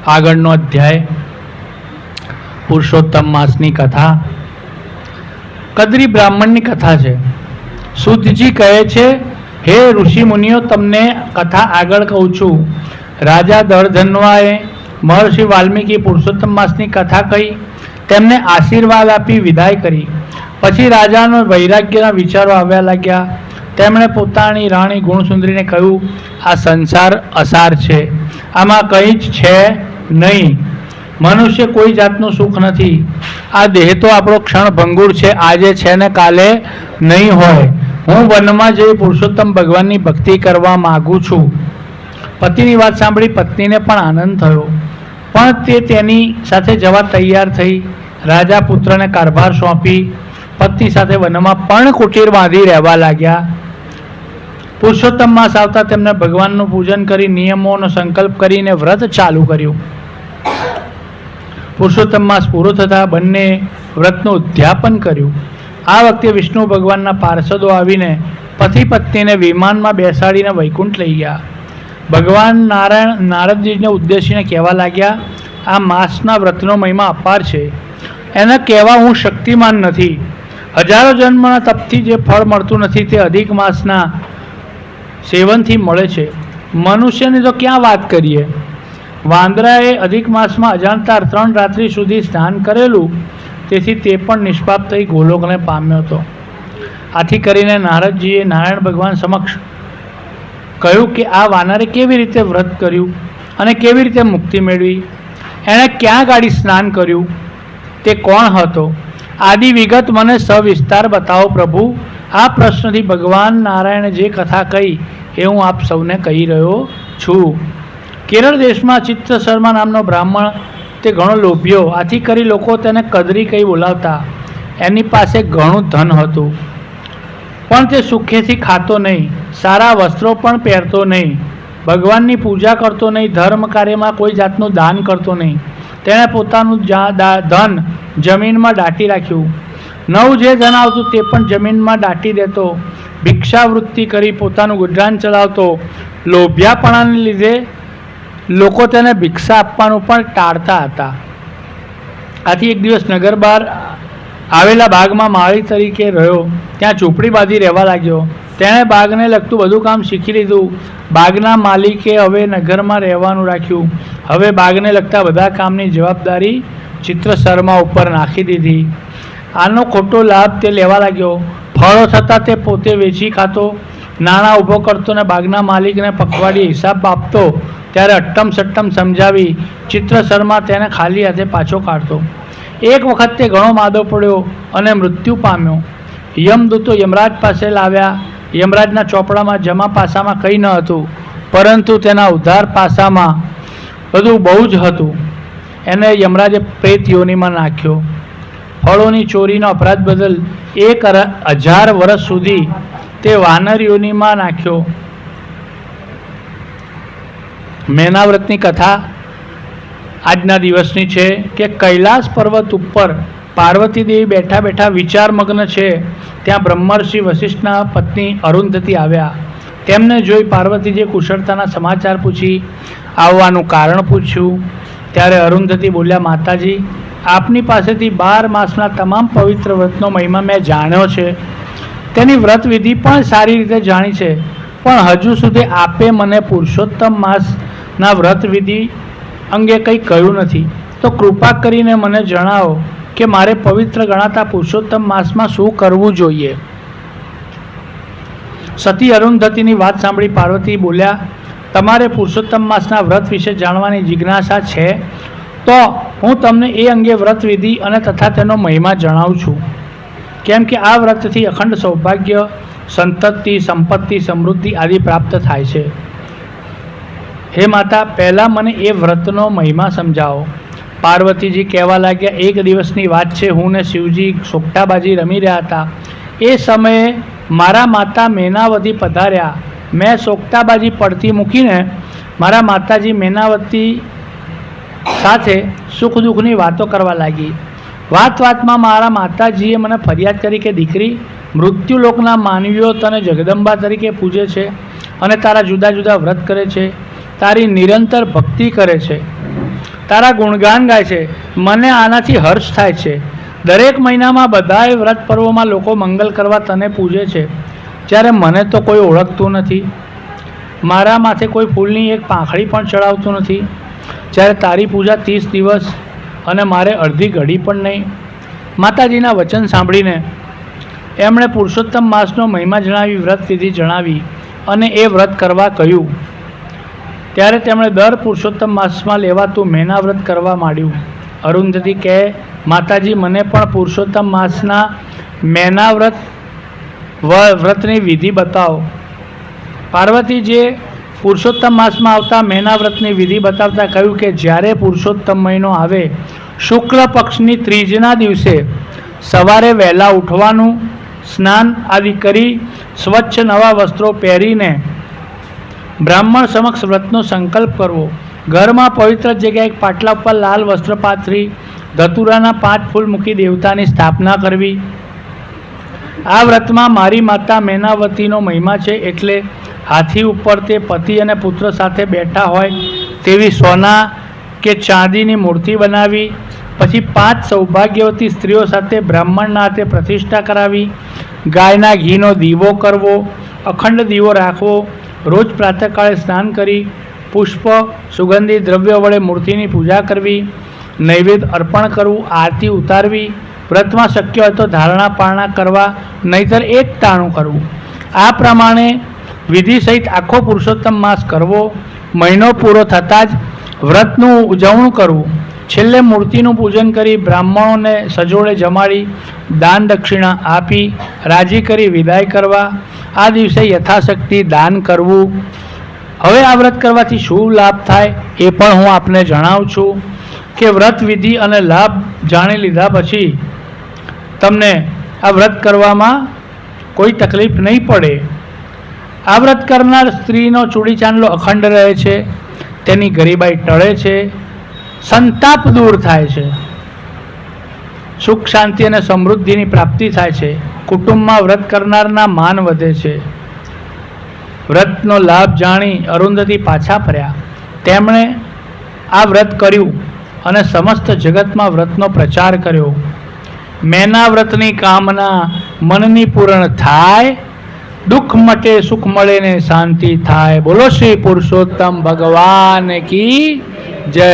આગળનો અધ્યાય પુરુષોત્તમ માસની કથા કદરી બ્રાહ્મણની કથા છે। સુતજી કહે છે, હે ઋષિ મુનિઓ, તમને કથા આગળ કહું છું। રાજા દળધન્વાએ મહર્ષિ વાલ્મીકી પુરુષોત્તમ માસની કથા કહી, તેમને આશીર્વાદ આપી વિદાય કરી। પછી રાજાનો વૈરાગ્યના વિચારો આવ્યા લાગ્યા। તેમણે પોતાની રાણી ગુણસુંદરીને કહ્યું, આ સંસાર અસાર છે, આમાં કંઈ જ છે નહીં। મનુષ્ય કોઈ જાતનું સુખ નથી। આ દેહ તો આપણો ક્ષણભંગુર છે, આજે છે ને કાલે નહીં હોય। હું વનમાં જઈ પુરુષોત્તમ ભગવાનની ભક્તિ કરવા માગું છું। પતિની વાત સાંભળી પત્નીને પણ આનંદ થયો, પણ તે તેની સાથે જવા તૈયાર થઈ। રાજા પુત્રને કારભાર સોંપી પત્ની સાથે વનમાં પણ કુટીર બાંધી રહેવા લાગ્યા। પુરુષોત્તમ માસ આવતા તેમને ભગવાનનું પૂજન કરી નિયમોનો સંકલ્પ કરીને વ્રત ચાલુ કર્યું। પુરુષોત્તમ માસ પૂરો થતાં બંને વ્રતનું ઉદ્યાપન કર્યું। આ વખતે વિષ્ણુ ભગવાનના પાર્ષદો આવીને પતિ પત્નીને વિમાનમાં બેસાડીને વૈકુંઠ લઈ ગયા। ભગવાન નારદજીને ઉદ્દેશીને કહેવા લાગ્યા, આ માસના વ્રતનો મહિમા અપાર છે, એને કહેવા હું શક્તિમાન નથી। હજારો જન્મના તપથી જે ફળ મળતું નથી તે અધિક માસના સેવનથી મળે છે। મનુષ્યની તો ક્યાં વાત કરીએ। વાંદરાએ અધિક માસમાં અજાણતા 3 રાત્રિ સુધી સ્નાન કરેલું, તેથી તે પણ નિષ્પાપ થઈ ગોલોકને પામ્યો હતો। આથી કરીને નારદજીએ નારાયણ ભગવાન સમક્ષ કહ્યું કે આ વાનરે કેવી રીતે વ્રત કર્યું અને કેવી રીતે મુક્તિ મેળવી, એણે ક્યાં ગાડી સ્નાન કર્યું, તે કોણ હતો, આદિ વિગત મને સવિસ્તાર બતાવો પ્રભુ। આ પ્રશ્નથી ભગવાન નારાયણે જે કથા કહી એ હું આપ સૌને કહી રહ્યો છું। કેરળ દેશમાં ચિત્ત શર્મા નામનો બ્રાહ્મણ તે ઘણો લોભ્યો, આથી કરી લોકો તેને કદરી કહી બોલાવતા। એની પાસે ઘણું ધન હતું, પણ તે સુખેથી ખાતો નહીં, સારા વસ્ત્રો પણ પહેરતો નહીં, ભગવાનની પૂજા કરતો નહીં, ધર્મ કાર્યમાં કોઈ જાતનું દાન કરતો નહીં। તેણે પોતાનું ધન જમીનમાં દાટી રાખ્યું। નવું જે ધન આવતું તે પણ જમીનમાં દાટી દેતો, ભિક્ષાવૃત્તિ કરી પોતાનું ગુજરાન ચલાવતો। લોભિયાપણાને લીધે લોકો તેને ભિક્ષા આપવાનું પણ ટાળતા હતા। આથી એક દિવસ નગર બહાર આવેલા બાગમાં માળી તરીકે રહ્યો, ત્યાં ઝૂંપડી બાંધી રહેવા લાગ્યો। તેણે બાગને લગતું બધું કામ શીખી લીધું। બાગના માલિકે હવે નગરમાં રહેવાનું રાખ્યું। હવે બાગને લગતા બધા કામની જવાબદારી ચિત્ર શર્મા ઉપર નાખી દીધી। આનો ખોટો લાભ તે લેવા લાગ્યો। ફળો થતાં તે પોતે વેચી ખાતો, નાણાં ઊભો કરતો ને બાગના માલિકને પખવાડી હિસાબ આપતો। ત્યારે અટ્ટમ સટ્ટમ સમજાવી ચિત્ર શર્મા તેને ખાલી હાથે પાછો કાઢતો। એક વખત તે ઘણો માદો પડ્યો અને મૃત્યુ પામ્યો। યમદૂતો યમરાજ પાસે લાવ્યા। યમરાજના ચોપડામાં જમા પાસામાં કંઈ ન હતું, પરંતુ તેના ઉધાર પાસામાં બધું બહુ જ હતું। એને યમરાજે પ્રેત યોનિમાં નાખ્યો। ફળોની ચોરીનો અપરાધ બદલ 1000 વર્ષ સુધી તે વાનર યોનિમાં નાખ્યો। મેનાવ્રતની કથા આજના દિવસની છે કે કૈલાસ પર્વત ઉપર પાર્વતી દેવી બેઠા બેઠા વિચારમગ્ન છે। ત્યાં બ્રહ્મર્ષિ વશિષ્ઠના પત્ની અરુંધતી આવ્યા। તેમને જોઈ પાર્વતીજીએ કુશળતાના સમાચાર પૂછી આવવાનું કારણ પૂછ્યું। ત્યારે અરુંધતી બોલ્યા, માતાજી, આપની પાસેથી 12 માસના તમામ પવિત્ર વ્રતનો મહિમા મેં જાણ્યો છે, તેની વ્રત વિધિ પણ સારી રીતે જાણી છે, પણ હજુ સુધી આપે મને પુરુષોત્તમ માસના વ્રત વિધિ અંગે કંઈ કહ્યું નથી। તો કૃપા કરીને મને જણાવો કે મારે પવિત્ર ગણાતા પુરુષોત્તમ માસમાં શું કરવું જોઈએ। સતી અરુંધતીની વાત સાંભળી પાર્વતી બોલ્યા, તમારે પુરુષોત્તમ માસના વ્રત વિશે જાણવાની જિજ્ઞાસા છે, તો હું તમને એ અંગે વ્રત વિધિ અને તથા તેનો મહિમા જણાવું છું। કેમ કે આ વ્રતથી અખંડ સૌભાગ્ય, સંતતિ, સંપત્તિ, સમૃદ્ધિ આદિ પ્રાપ્ત થાય છે। હે માતા, પહેલાં મને એ વ્રતનો મહિમા સમજાવો। પાર્વતીજી કહેવા લાગ્યા, એક દિવસની વાત છે, હું ને શિવજી સોગટાબાજી રમી રહ્યા હતા। એ સમયે મારા માતા મેનાવતી પધાર્યા। મેં સોગટાબાજી પડતી મૂકીને મારા માતાજી મેનાવતી સાથે સુખ દુઃખની વાતો કરવા લાગી। વાતમાં મારા માતાજીએ મને ફરિયાદ કરી કે દીકરી, મૃત્યુલોકના માનવીઓ તને જગદંબા તરીકે પૂજે છે અને તારા જુદા જુદા વ્રત કરે છે, તારી નિરંતર ભક્તિ કરે છે। તારા ગુણગાન ગાય છે, મને આનાથી હર્ષ થાય છે. દરેક મહિનામાં બધાય વ્રત પર્વોમાં લોકો મંગલ કરવા તને પૂજે છે, જ્યારે મને તો કોઈ ઓળખતું નથી. મારા માથે કોઈ ફૂલની એક પાંખડી પણ ચડાવતું નથી, જ્યારે તારી પૂજા 30 દિવસ અને મારે અડધી ઘડી પણ નહીં. માતાજીના વચન સાંભળીને એમણે પુરુષોત્તમ માસનો મહિમા જણાવી, વ્રત વિધિ જણાવી અને એ વ્રત કરવા કહ્યું. ત્યારે તેમણે દર પુરુષોત્તમ માસમાં લેવાતું મહેના વ્રત કરવા માંડ્યું. અરુંધતી કહે, માતાજી, મને પણ પુરુષોત્તમ માસના મહેના વ્રતની વિધિ બતાવો. પાર્વતીજીએ પુરુષોત્તમ માસમાં આવતા મહેના વ્રતની વિધિ બતાવતા કહ્યું કે જ્યારે પુરુષોત્તમ મહિનો આવે, શુક્લ પક્ષની ત્રીજના દિવસે સવારે વહેલા ઉઠવાનું, સ્નાન આદિ કરી સ્વચ્છ નવા વસ્ત્રો પહેરીને બ્રાહ્મણ સમક્ષ વ્રતનો સંકલ્પ કરવો. ઘરમાં પવિત્ર જગ્યાએ એક પાટલા ઉપર લાલ વસ્ત્ર પાથરી ધતુરાના 5 ફૂલ મૂકી દેવતાની સ્થાપના કરવી. આ વ્રતમાં મારી માતા મૈનાવતીનો મહિમા છે, એટલે હાથી ઉપર તે પતિ અને પુત્ર સાથે બેઠા હોય તેવી સોના કે ચાંદીની મૂર્તિ બનાવી, પછી 5 સૌભાગ્યવતી સ્ત્રીઓ સાથે બ્રાહ્મણના હાથે પ્રતિષ્ઠા કરાવી, ગાયના ઘીનો દીવો કરવો, અખંડ દીવો રાખવો, રોજ પ્રાતઃકાળે સ્નાન કરી પુષ્પ સુગંધી દ્રવ્ય વડે મૂર્તિની પૂજા કરવી, નૈવેદ્ય અર્પણ કરવું, આરતી ઉતારવી, વ્રતમાં શક્ય હોય તો ધારણા પારણા કરવા, નહીતર એક ટાણું કરવું. આ પ્રમાણે વિધિ સહિત આખો પુરુષોત્તમ માસ કરવો. મહિનો પૂરો થતાં જ વ્રતનું ઉજવણું કરવું. છેલ્લે મૂર્તિનું પૂજન કરી બ્રાહ્મણોને સજોડે જમાડી દાન દક્ષિણા આપી રાજી કરી વિદાય કરવા. આ દિવસે યથાશક્તિ દાન કરવું. હવે આ વ્રત કરવાથી શું લાભ થાય એ પણ હું આપને જણાવું છું કે વ્રત વિધિ અને લાભ જાણી લીધા પછી તમને આ વ્રત કરવામાં કોઈ તકલીફ નહીં પડે. આ વ્રત કરનાર સ્ત્રીનો ચૂડી ચાંદલો અખંડ રહે છે, તેની ગરીબાઈ ટળે છે, સંતાપ દૂર થાય છે, સુખ શાંતિ અને સમૃદ્ધિની પ્રાપ્તિ થાય છે, કુટુંબમાં વ્રત કરનારના માન વધે છે. વ્રતનો લાભ જાણી અરુંધતી પાછા ફર્યા. તેમણે આ વ્રત કર્યું અને સમસ્ત જગતમાં વ્રતનો પ્રચાર કર્યો. મૈના વ્રતની કામના મનની પૂર્ણ થાય, દુઃખ મટે સુખ મળે ને શાંતિ થાય. બોલો શ્રી પુરુષોત્તમ ભગવાન કી જય.